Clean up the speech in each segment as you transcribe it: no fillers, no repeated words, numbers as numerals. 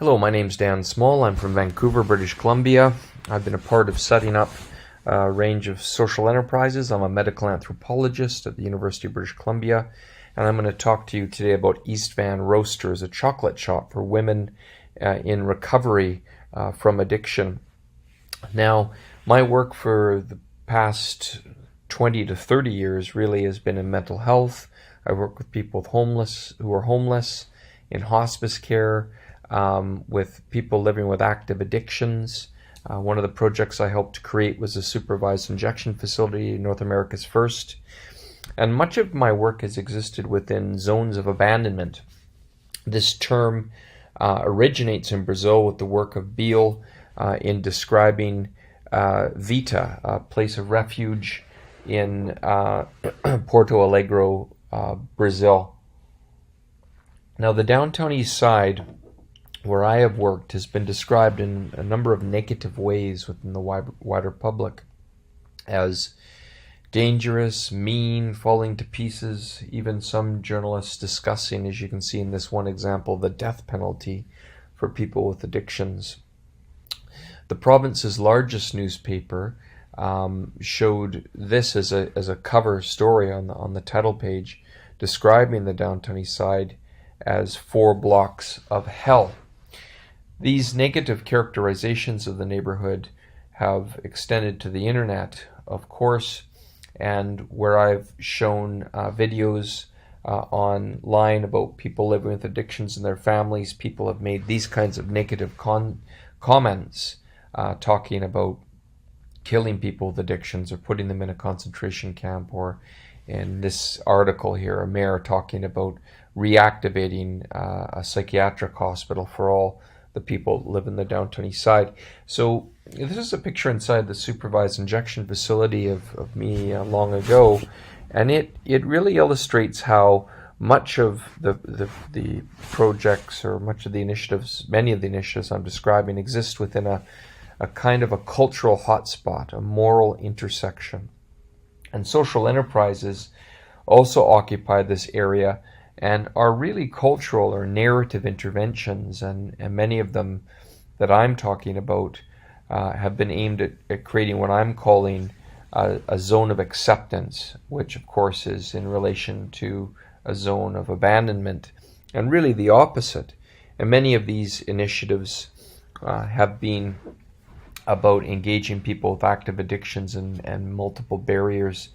Hello, my name's Dan Small. I'm from Vancouver, British Columbia. I've been a part of setting up a range of social enterprises. I'm a medical anthropologist at the University of British Columbia, and I'm going to talk to you today about East Van Roasters, a chocolate shop for women in recovery from addiction. Now, my work for the past 20 to 30 years really has been in mental health. I work with people who are homeless, in hospice care, with people living with active addictions. One of the projects I helped to create was a supervised injection facility, North America's first. And much of my work has existed within zones of abandonment. This term originates in Brazil with the work of Beale in describing Vita, a place of refuge in Porto Alegre, Brazil. Now, the downtown east side, where I have worked, has been described in a number of negative ways within the wider public as dangerous, mean, falling to pieces, even some journalists discussing, as you can see in this one example, the death penalty for people with addictions. The province's largest newspaper showed this as a cover story on the title page, describing the downtown east side as 4 blocks of hell. These negative characterizations of the neighborhood have extended to the internet, of course, and where I've shown videos online about people living with addictions and their families, people have made these kinds of negative comments talking about killing people with addictions or putting them in a concentration camp, or in this article here, a mayor talking about reactivating a psychiatric hospital for all the people that live in the downtown east side. So this is a picture inside the supervised injection facility of me long ago, and it really illustrates how much of the projects, or much of the initiatives, many of the initiatives I'm describing, exist within a kind of a cultural hotspot, a moral intersection. And social enterprises also occupy this area and are really cultural or narrative interventions, and many of them that I'm talking about have been aimed at creating what I'm calling a zone of acceptance, which of course is in relation to a zone of abandonment, and really the opposite. And many of these initiatives have been about engaging people with active addictions and multiple barriers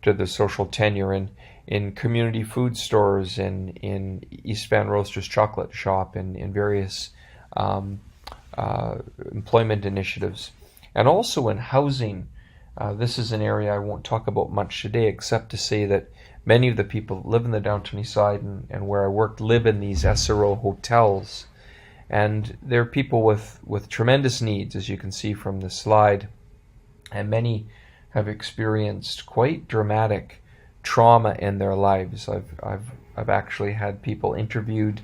to the social tenure in community food stores, in East Van Roasters chocolate shop, in various employment initiatives, and also in housing. This is an area I won't talk about much today, except to say that many of the people that live in the downtown east side and where I work live in these SRO hotels. And they're people with tremendous needs, as you can see from the slide, and many have experienced quite dramatic trauma in their lives. I've actually had people interviewed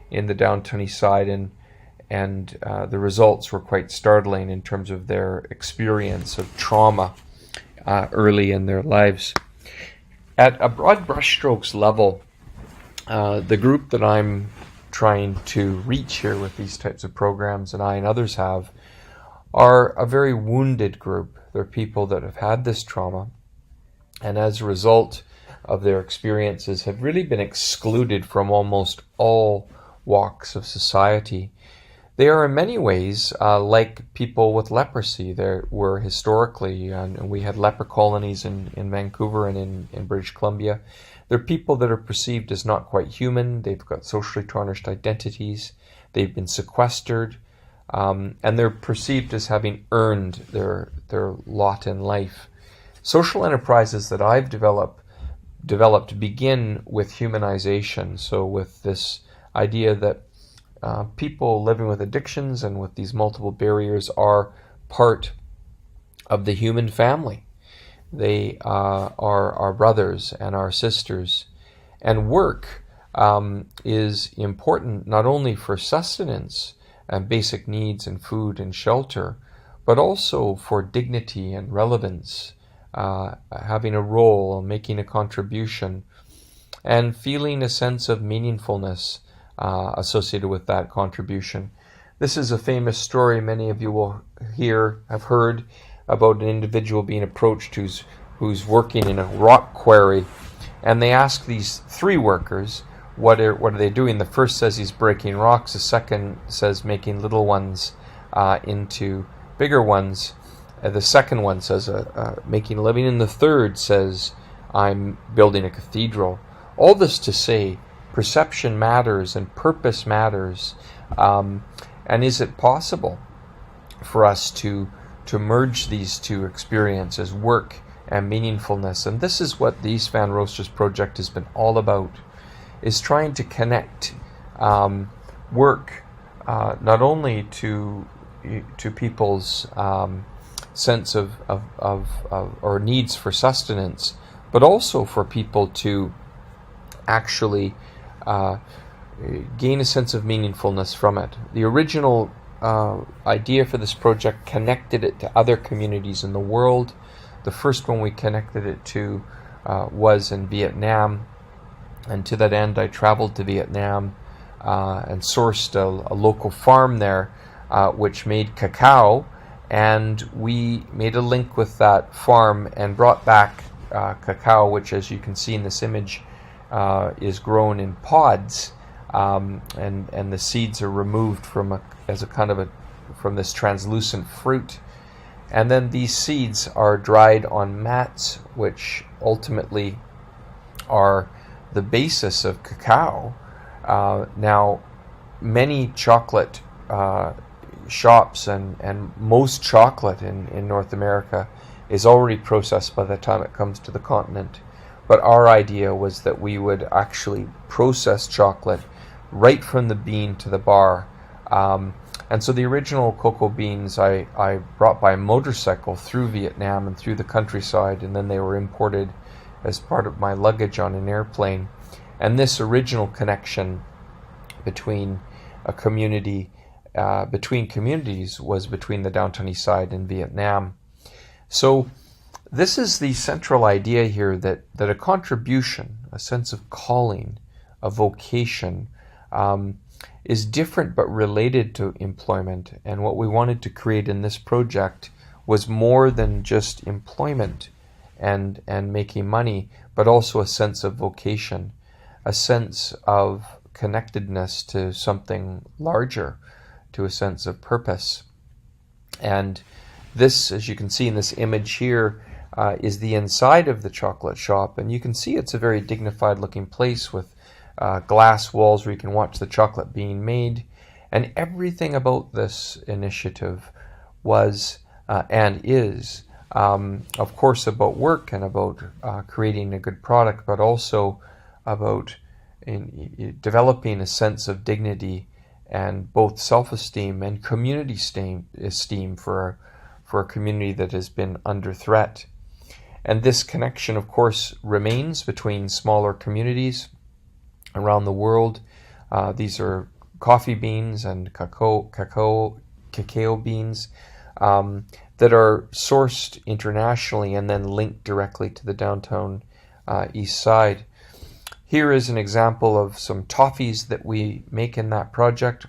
in the downtown east side, and the results were quite startling in terms of their experience of trauma early in their lives. At a broad brushstrokes level, the group that I'm trying to reach here with these types of programs, and I and others have, are a very wounded group. They're people that have had this trauma, and as a result of their experiences have really been excluded from almost all walks of society. They are in many ways like people with leprosy. There were historically, and we had leper colonies in Vancouver and in British Columbia. They're people that are perceived as not quite human. They've got socially tarnished identities. They've been sequestered, and they're perceived as having earned their lot in life. Social enterprises that I've developed begin with humanization. So with this idea that people living with addictions and with these multiple barriers are part of the human family. They are our brothers and our sisters. And work is important not only for sustenance and basic needs and food and shelter, but also for dignity and relevance, having a role, making a contribution, and feeling a sense of meaningfulness associated with that contribution. This is a famous story many of you will have heard about an individual being approached who's working in a rock quarry, and they ask these three workers, what are they doing? The first says he's breaking rocks. The second says making little ones into bigger ones. The second one says making a living, and the third says I'm building a cathedral. All this to say, perception matters and purpose matters. And is it possible for us to merge these two experiences, work and meaningfulness? And this is what the East Van Roosters project has been all about, is trying to connect work not only to people's sense of or needs for sustenance, but also for people to actually gain a sense of meaningfulness from it. The original idea for this project connected it to other communities in the world. The first one we connected it to was in Vietnam, and to that end I traveled to Vietnam and sourced a local farm there which made cacao, and we made a link with that farm and brought back cacao, which, as you can see in this image, is grown in pods, and the seeds are removed from this translucent fruit, and then these seeds are dried on mats, which ultimately are the basis of cacao. Now, many chocolate shops and most chocolate in North America is already processed by the time it comes to the continent. But our idea was that we would actually process chocolate right from the bean to the bar. And so the original cocoa beans I brought by motorcycle through Vietnam and through the countryside, and then they were imported as part of my luggage on an airplane. And this original connection between a community, between communities, was between the Downtown East Side and Vietnam. So this is the central idea here, that a contribution, a sense of calling, a vocation, is different but related to employment. And what we wanted to create in this project was more than just employment and making money, but also a sense of vocation, a sense of connectedness to something larger, to a sense of purpose. And this, as you can see in this image here, is the inside of the chocolate shop, and you can see it's a very dignified looking place with glass walls where you can watch the chocolate being made. And everything about this initiative was and is of course about work and about creating a good product, but also about developing a sense of dignity and both self-esteem and community esteem for a community that has been under threat. And this connection, of course, remains between smaller communities around the world. These are coffee beans and cacao beans that are sourced internationally and then linked directly to the Downtown East Side. Here is an example of some toffees that we make in that project.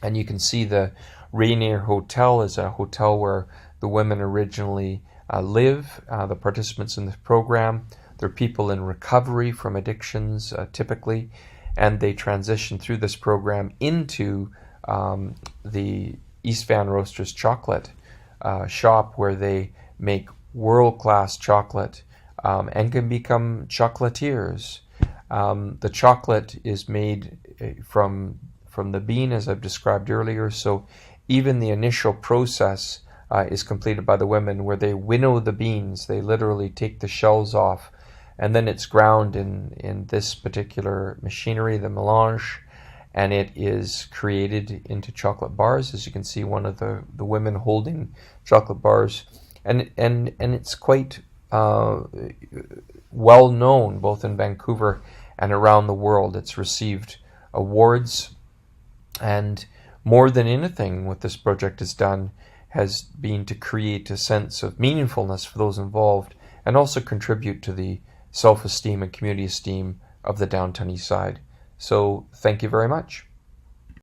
And you can see the Rainier Hotel is a hotel where the women originally live, the participants in this program. They're people in recovery from addictions, typically, and they transition through this program into the East Van Roosters chocolate shop, where they make world-class chocolate and can become chocolatiers. The chocolate is made from the bean, as I've described earlier, so even the initial process is completed by the women, where they winnow the beans. They literally take the shells off, and then it's ground in this particular machinery, the melange, and it is created into chocolate bars. As you can see, one of the women holding chocolate bars, and it's quite well known both in Vancouver and around the world. It's received awards, and more than anything what this project has done has been to create a sense of meaningfulness for those involved, and also contribute to the self-esteem and community esteem of the Downtown East Side. So thank you very much.